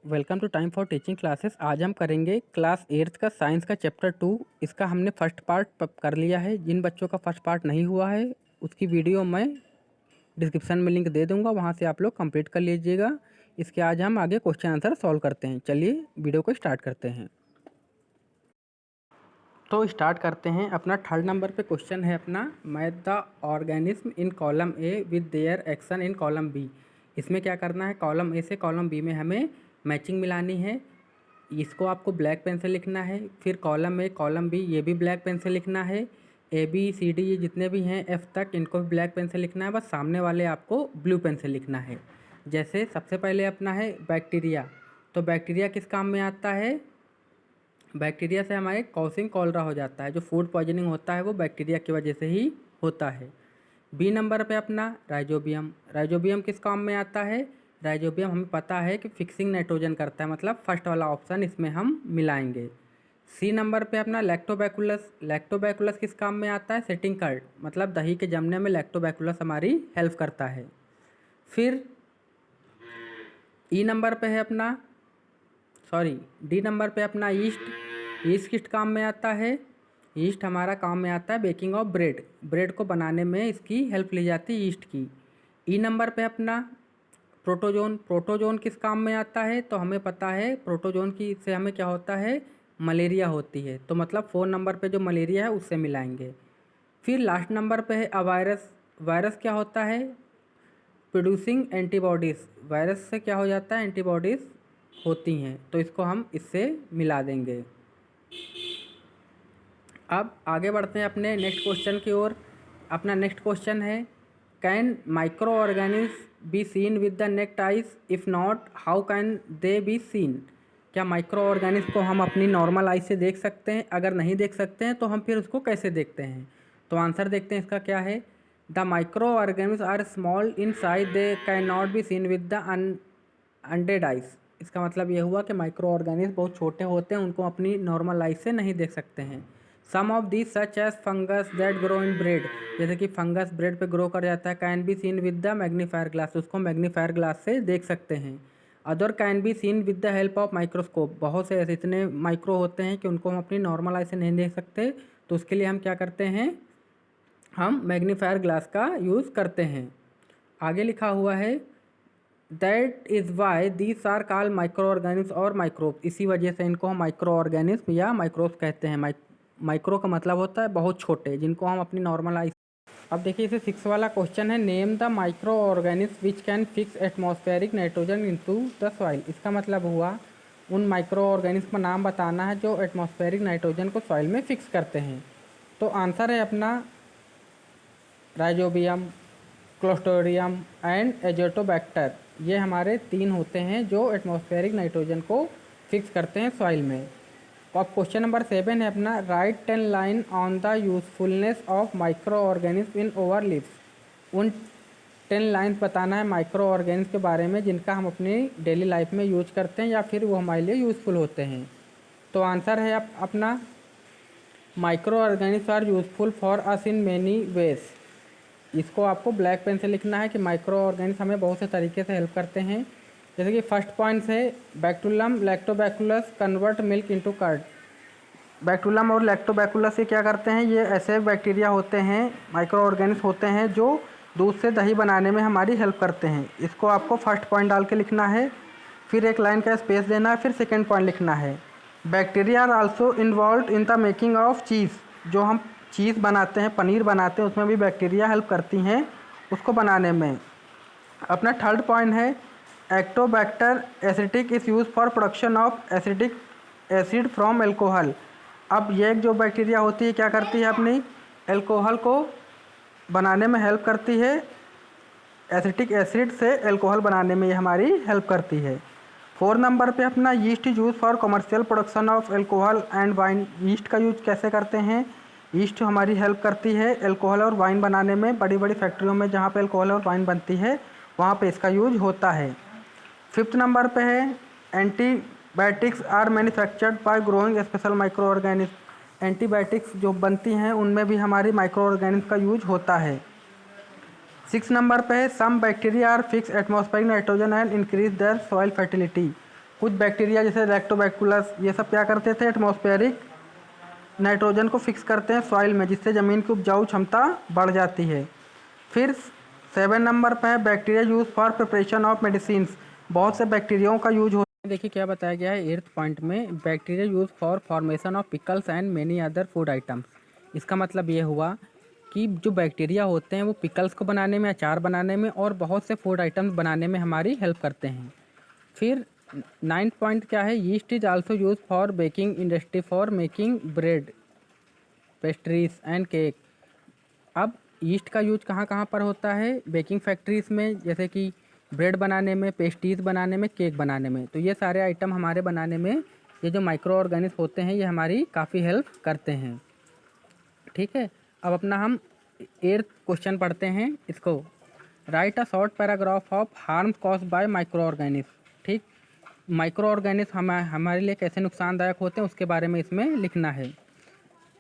Welcome to time for teaching classes. आज हम करेंगे क्लास 8th का साइंस का चैप्टर 2। इसका हमने फर्स्ट पार्ट कर लिया है। जिन बच्चों का फर्स्ट पार्ट नहीं हुआ है उसकी वीडियो मैं डिस्क्रिप्शन में लिंक दे दूंगा, वहां से आप लोग कंप्लीट कर लीजिएगा। इसके आज हम आगे क्वेश्चन आंसर सॉल्व करते हैं। चलिए वीडियो को स्टार्ट करते हैं। तो स्टार्ट करते हैं। अपना थर्ड नंबर पे क्वेश्चन है अपना, match the organism in column A with their action in column B. इसमें क्या करना है, कॉलम ए से कॉलम बी में हमें मैचिंग मिलानी है। इसको आपको ब्लैक पेन से लिखना है। फिर कॉलम ए कॉलम बी ये भी ब्लैक पेन से लिखना है। ए बी सी डी ये जितने भी हैं एफ तक इनको भी ब्लैक पेन से लिखना है। बस सामने वाले आपको ब्लू पेन से लिखना है। जैसे सबसे पहले अपना है बैक्टीरिया। तो बैक्टीरिया किस काम में आता है, बैक्टीरिया से हमारे कॉसिंग कॉलरा हो जाता है। जो फूड पॉइजनिंग होता है वो बैक्टीरिया की वजह से ही होता है। बी नंबर पे अपना राइजोबियम। राइजोबियम किस काम में आता है, राइजोबियम हमें पता है कि फिक्सिंग नाइट्रोजन करता है, मतलब फर्स्ट वाला ऑप्शन इसमें हम मिलाएंगे। सी नंबर पे अपना लैक्टोबैकुलस। लैक्टोबैकुलस किस काम में आता है, सेटिंग कर्ड, मतलब दही के जमने में लैक्टोबैकुलस हमारी हेल्प करता है। फिर ई नंबर पे है अपना डी नंबर पे अपना ईस्ट। ईस्ट किस काम में आता है, ईस्ट हमारा काम में आता है बेकिंग ऑफ ब्रेड। ब्रेड को बनाने में इसकी हेल्प ली जाती है ईस्ट की। ई नंबर पे अपना प्रोटोजोन। प्रोटोजोन किस काम में आता है, तो हमें पता है प्रोटोजोन की से हमें क्या होता है, मलेरिया होती है। तो मतलब 4 नंबर पे जो मलेरिया है उससे मिलाएंगे। फिर लास्ट नंबर पे है अवायरस। वायरस क्या होता है, प्रोड्यूसिंग एंटीबॉडीज़। वायरस से क्या हो जाता है, एंटीबॉडीज़ होती हैं, तो इसको हम इससे मिला देंगे। अब आगे बढ़ते हैं अपने नेक्स्ट क्वेश्चन की ओर। अपना नेक्स्ट क्वेश्चन है, can micro organism B seen with the necked eyes, if not how can they be seen. क्या माइक्रो ऑर्गेनिज्म को हम अपनी नॉर्मल आई से देख सकते हैं, अगर नहीं देख सकते हैं तो हम फिर उसको कैसे देखते हैं। तो आंसर देखते हैं इसका क्या है। The micro organism are small in size, they can not be seen with the unaided eyes. इसका मतलब ये हुआ कि माइक्रो ऑर्गेनिज्म बहुत छोटे होते हैं, उनको अपनी नॉर्मल आई से नहीं देख सकते हैं। Some of these such as fungus that grow in bread, जैसे कि फंगस ब्रेड पे ग्रो कर जाता है, can be seen with the magnifier glass, उसको मैग्नीफायर ग्लास से देख सकते हैं। Other can be seen with the help of microscope, बहुत से ऐसे इतने माइक्रो होते हैं कि उनको हम अपनी नॉर्मल आई से नहीं देख सकते, तो उसके लिए हम क्या करते हैं, हम मैग्नीफायर ग्लास का यूज़ करते हैं। आगे लिखा हुआ है, that is why these are called micro organism और माइक्रोब, इसी वजह से इनको हम माइक्रो ऑर्गेनिज्म या माइक्रोब कहते हैं। माइक्रो का मतलब होता है बहुत छोटे, जिनको हम अपनी नॉर्मल आई। अब देखिए इसे 6 वाला क्वेश्चन है, name the micro organism which can fix atmospheric nitrogen into the soil. इसका मतलब हुआ उन माइक्रो ऑर्गेनिज्म का नाम बताना है जो एटमॉस्फेरिक नाइट्रोजन को सॉइल में फिक्स करते हैं। तो आंसर है अपना राइजोबियम, क्लोस्ट्रिडियम एंड एजोटोबैक्टर। ये हमारे 3 होते हैं जो एटमॉस्फेरिक नाइट्रोजन को फिक्स करते हैं सॉइल में। तो अब क्वेश्चन नंबर 7 है अपना, right 10 line on the usefulness of micro organism in over leaves. उन 10 लाइन्स बताना है माइक्रो ऑर्गेनिज्म के बारे में जिनका हम अपनी डेली लाइफ में यूज करते हैं या फिर वो हमारे लिए यूज़फुल होते हैं। तो आंसर है अपना micro organism are useful for us in many ways. इसको आपको ब्लैक पेन से लिखना है कि माइक्रो ऑर्गेनिज्म हमें बहुत से तरीके से हेल्प करते हैं। जैसे कि फर्स्ट पॉइंट है बैक्टुलम लैक्टोबैकुलस कन्वर्ट मिल्क इनटू कर्ड। बैक्टुलम और लैक्टोबैकुलस ये क्या करते हैं, ये ऐसे बैक्टीरिया होते हैं, माइक्रो ऑर्गेनिज्म होते हैं जो दूध से दही बनाने में हमारी हेल्प करते हैं। इसको आपको फर्स्ट पॉइंट डाल के लिखना है, फिर एक लाइन का स्पेस देना है, फिर सेकेंड पॉइंट लिखना है। Bacteria are also involve in the making of cheese. जो हम चीज़ बनाते हैं, पनीर बनाते हैं, उसमें भी बैक्टीरिया हेल्प करती हैं उसको बनाने में। अपना थर्ड पॉइंट है Acetobacter acetic is use for production of acetic acid from alcohol. अब ये जो बैक्टीरिया होती है क्या करती है, अपनी एल्कोहल को बनाने में हेल्प करती है। एसिटिक एसिड से एल्कोहल बनाने में ये हमारी हेल्प करती है। 4 नंबर पे अपना yeast use for commercial production of alcohol and wine. Yeast का यूज कैसे करते हैं, यीस्ट हमारी हेल्प करती है एल्कोहल और वाइन बनाने में। बड़ी बड़ी फैक्ट्रियों में जहाँ पे एल्कोहल और वाइन बनती है वहाँ पे इसका यूज होता है। 5th नंबर पे है antibiotics are manufactured by growing special micro organism. Antibiotics जो बनती हैं उनमें भी हमारी माइक्रो ऑर्गेनिज्म का यूज होता है। 6 नंबर पे है some bacteria are fix atmospheric nitrogen and increase their soil fertility. कुछ बैक्टीरिया जैसे लैक्टोबैक्टुलस ये सब क्या करते थे, एटमॉस्फेरिक नाइट्रोजन को फिक्स करते हैं सॉइल में, जिससे ज़मीन की उपजाऊ क्षमता बढ़ जाती है। फिर 7 नंबर पे है bacteria use for preparation of medicines. बहुत से बैक्टीरियाओं का यूज होता है। देखिए क्या बताया गया है 8th पॉइंट में, bacteria use for formation of pickles and many other food items. इसका मतलब ये हुआ कि जो बैक्टीरिया होते हैं वो पिकल्स को बनाने में, अचार बनाने में और बहुत से फूड आइटम्स बनाने में हमारी हेल्प करते हैं। फिर 9th पॉइंट क्या है, yeast is also use for baking industry for making bread, pastries and cake. अब यीस्ट का यूज कहाँ कहाँ पर होता है, बेकिंग फैक्ट्रीज में, जैसे कि ब्रेड बनाने में, पेस्ट्रीज बनाने में, केक बनाने में। तो ये सारे आइटम हमारे बनाने में ये जो माइक्रो ऑर्गेनिज्म होते हैं ये हमारी काफ़ी हेल्प करते हैं। ठीक है, अब अपना हम 8th क्वेश्चन पढ़ते हैं इसको। Right a short paragraph of harm cause by micro organism. ठीक, माइक्रो ऑर्गेनिज्म हमारे लिए कैसे नुकसानदायक होते हैं उसके बारे में इसमें लिखना है।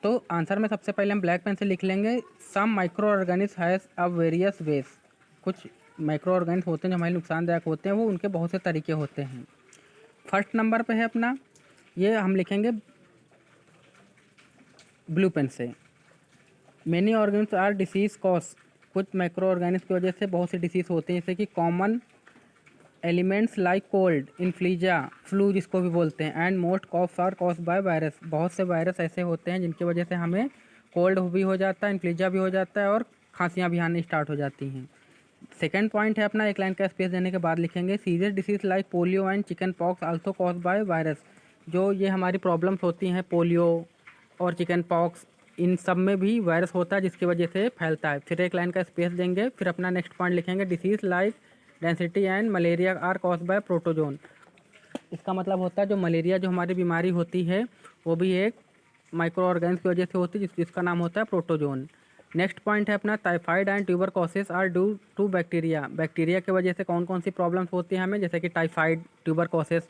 तो आंसर में सबसे पहले हम ब्लैक पेन से लिख लेंगे, some micro organism has a various ways. कुछ माइक्रो ऑर्गेनिज्म होते हैं जो हमारे नुकसानदायक होते हैं, वो उनके बहुत से तरीके होते हैं। फर्स्ट नंबर पे है अपना, ये हम लिखेंगे ब्लू पेन से, many organism are disease cause. कुछ माइक्रो ऑर्गेनिज्म की वजह से बहुत सी डिसीज़ होती हैं, जैसे कि common ailments like cold, influenza, flu जिसको भी बोलते हैं, and most coughs are cause by virus. बहुत से वायरस ऐसे होते हैं जिनकी वजह से हमें कोल्ड भी हो जाता है, इन्फ्लूएंजा भी हो जाता है और खांसियाँ भी आनी स्टार्ट हो जाती हैं। सेकेंड पॉइंट है अपना, एक लाइन का स्पेस देने के बाद लिखेंगे, serious disease like polio and chicken pox also cause by virus. जो ये हमारी प्रॉब्लम्स होती हैं, पोलियो और चिकन पॉक्स, इन सब में भी वायरस होता है जिसकी वजह से फैलता है। फिर एक लाइन का स्पेस देंगे, फिर अपना नेक्स्ट पॉइंट लिखेंगे, डिसीज लाइक डेंसिटी and malaria are cause by protozoan. इसका मतलब होता है जो मलेरिया जो हमारी बीमारी होती है वो भी एक माइक्रो ऑर्गेनिज्म की वजह से होती है, जिसका नाम होता है प्रोटोजोन। नेक्स्ट पॉइंट है अपना, typhoid and tuberculosis are due to bacteria. Bacteria की वजह से कौन कौन सी प्रॉब्लम्स होती हैं हमें, जैसे कि टाइफाइड, ट्यूबरकोसिस,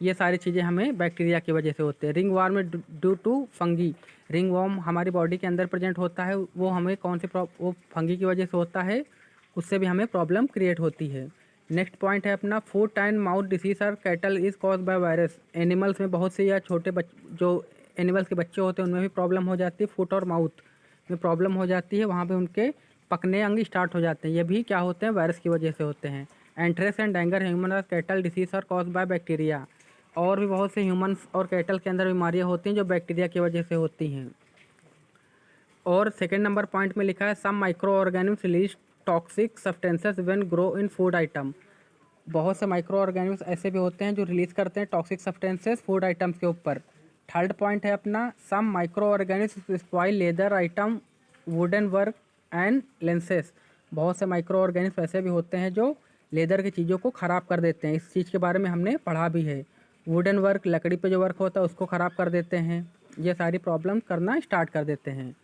ये सारी चीज़ें हमें बैक्टीरिया की वजह से होती है। रिंग वार्म में due to fungi. Ringworm हमारी बॉडी के अंदर प्रेजेंट होता है, वो हमें कौन सी वो फंगी की वजह से होता है, उससे भी हमें प्रॉब्लम क्रिएट होती है। नेक्स्ट पॉइंट है अपना, फुट एंड माउथ डिसीज और cattle is cause by virus. Animals में बहुत से या छोटे जो एनिमल्स के बच्चे होते हैं उनमें भी प्रॉब्लम हो जाती है, फुट और माउथ में प्रॉब्लम हो जाती है, वहाँ पे उनके पकने अंग स्टार्ट हो जाते हैं, ये भी क्या होते हैं, वायरस की वजह से होते हैं। एंथ्रेक्स एंड डेंगू ह्यूमन और कैटल डिसीज और कॉज बाय बैक्टीरिया। और भी बहुत से ह्यूमन्स और कैटल के अंदर बीमारियाँ होती हैं जो बैक्टीरिया की वजह से होती हैं। और सेकेंड नंबर पॉइंट में लिखा है, some micro organism release toxic substances when grow in food item. बहुत से माइक्रो ऑर्गेनिज्म ऐसे भी होते हैं जो रिलीज करते हैं टॉक्सिक सब्सटेंसेस फूड आइटम्स के ऊपर। थर्ड पॉइंट है अपना, some micro organism spoil leather item, wooden work and lenses. बहुत से माइक्रो ऑर्गेनिज्म ऐसे भी होते हैं जो लेदर की चीज़ों को ख़राब कर देते हैं, इस चीज़ के बारे में हमने पढ़ा भी है। वुडन वर्क, लकड़ी पे जो वर्क होता है उसको ख़राब कर देते हैं, ये सारी प्रॉब्लम करना स्टार्ट कर देते हैं।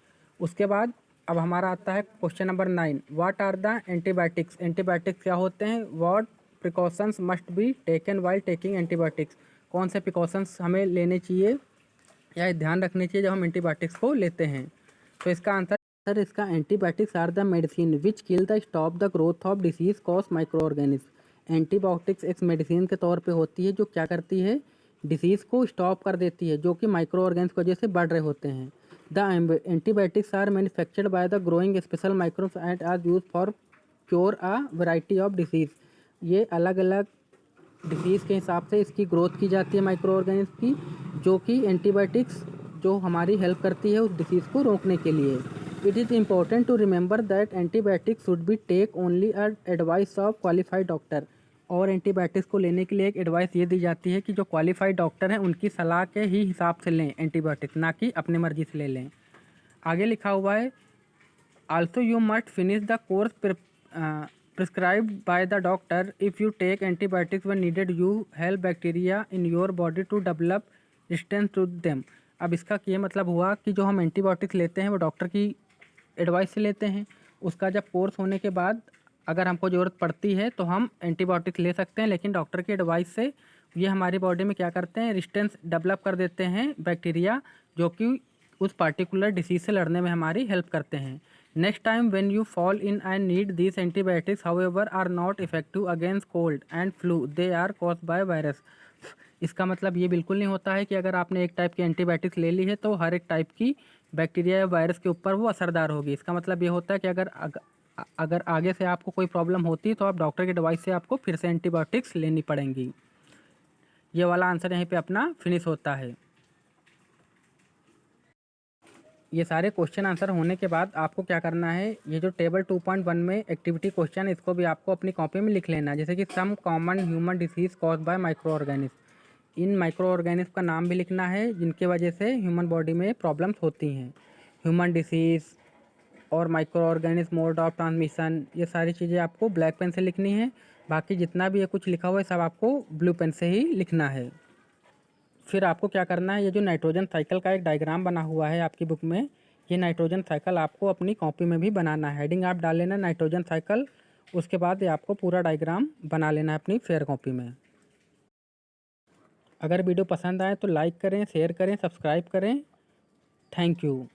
उसके बाद अब हमारा आता है question number 9, what are the antibiotics. Antibiotics क्या होते हैं, what precautions must be taken while taking antibiotics. कौन से प्रिकॉशंस हमें लेने चाहिए या ध्यान रखने चाहिए जब हम एंटीबायोटिक्स को लेते हैं। तो इसका आंसर सर, इसका antibiotics are the medicine which kill the stop the growth of disease cause micro organism. Antibiotics एक मेडिसिन के तौर पे होती है जो क्या करती है, डिसीज़ को स्टॉप कर देती है जो कि माइक्रो ऑर्गेनिज्म की वजह से बढ़ रहे होते हैं। The antibiotics are manufactured by the growing special microbes and are use for cure a variety of diseases. ये अलग अलग डिसीज़ के हिसाब से इसकी ग्रोथ की जाती है माइक्रो ऑर्गेनिज्म की, जो कि एंटीबायोटिक्स जो हमारी हेल्प करती है उस डिसीज़ को रोकने के लिए। It is important to remember that antibiotics should be take only at advice of qualified doctor. और एंटीबायोटिक्स को लेने के लिए एक एडवाइस ये दी जाती है कि जो क्वालिफाइड डॉक्टर हैं उनकी सलाह के ही हिसाब से लें एंटीबायोटिक्स, ना कि अपनी मर्जी से ले लें। आगे लिखा हुआ है, also you must finish the course prescribed by the doctor. If you take antibiotics when needed you help bacteria in your body to develop resistance to them. अब इसका ये मतलब हुआ कि जो हम एंटीबायोटिक्स लेते हैं वो डॉक्टर की एडवाइस से लेते हैं, उसका जब कोर्स होने के बाद अगर हमको ज़रूरत पड़ती है तो हम एंटीबायोटिक्स ले सकते हैं, लेकिन डॉक्टर की एडवाइस से ये हमारी बॉडी में क्या करते हैं, रेजिस्टेंस डेवलप कर देते हैं बैक्टीरिया, जो कि उस पार्टिकुलर डिसीज से लड़ने में हमारी हेल्प करते हैं। Next time when you fall in and need this antibiotics however are not effective against cold and flu, they are caused by virus. इसका मतलब ये बिल्कुल नहीं होता है कि अगर आपने एक टाइप की एंटीबायोटिक्स ले ली है तो हर एक टाइप की बैक्टीरिया या वायरस के ऊपर वो असरदार होगी। इसका मतलब ये होता है कि अगर आगे से आपको कोई प्रॉब्लम होती है तो आप डॉक्टर की दवाई से आपको फिर से एंटीबायोटिक्स लेनी पड़ेंगी। ये वाला आंसर यहीं पे अपना फिनिश होता है। ये सारे क्वेश्चन आंसर होने के बाद आपको क्या करना है, ये जो टेबल 2.1 में एक्टिविटी क्वेश्चन, इसको भी आपको अपनी कॉपी में लिख लेना है। जैसे कि some common human disease cause by micro organism. इन माइक्रो ऑर्गेनिज्म का नाम भी लिखना है जिनकी वजह से ह्यूमन बॉडी में प्रॉब्लम्स होती हैं। ह्यूमन डिसीज़ और micro organism, mode of transmission, ये सारी चीज़ें आपको ब्लैक पेन से लिखनी है। बाकी जितना भी ये कुछ लिखा हुआ है सब आपको ब्लू पेन से ही लिखना है। फिर आपको क्या करना है, ये जो नाइट्रोजन साइकिल का एक डायग्राम बना हुआ है आपकी बुक में, ये नाइट्रोजन साइकिल आपको अपनी कॉपी में भी बनाना है। हेडिंग आप डाल लेना नाइट्रोजन साइकिल, उसके बाद ये आपको पूरा डायग्राम बना लेना है अपनी फेयर कॉपी में। अगर वीडियो पसंद आए तो लाइक करें, शेयर करें, सब्सक्राइब करें। Thank you.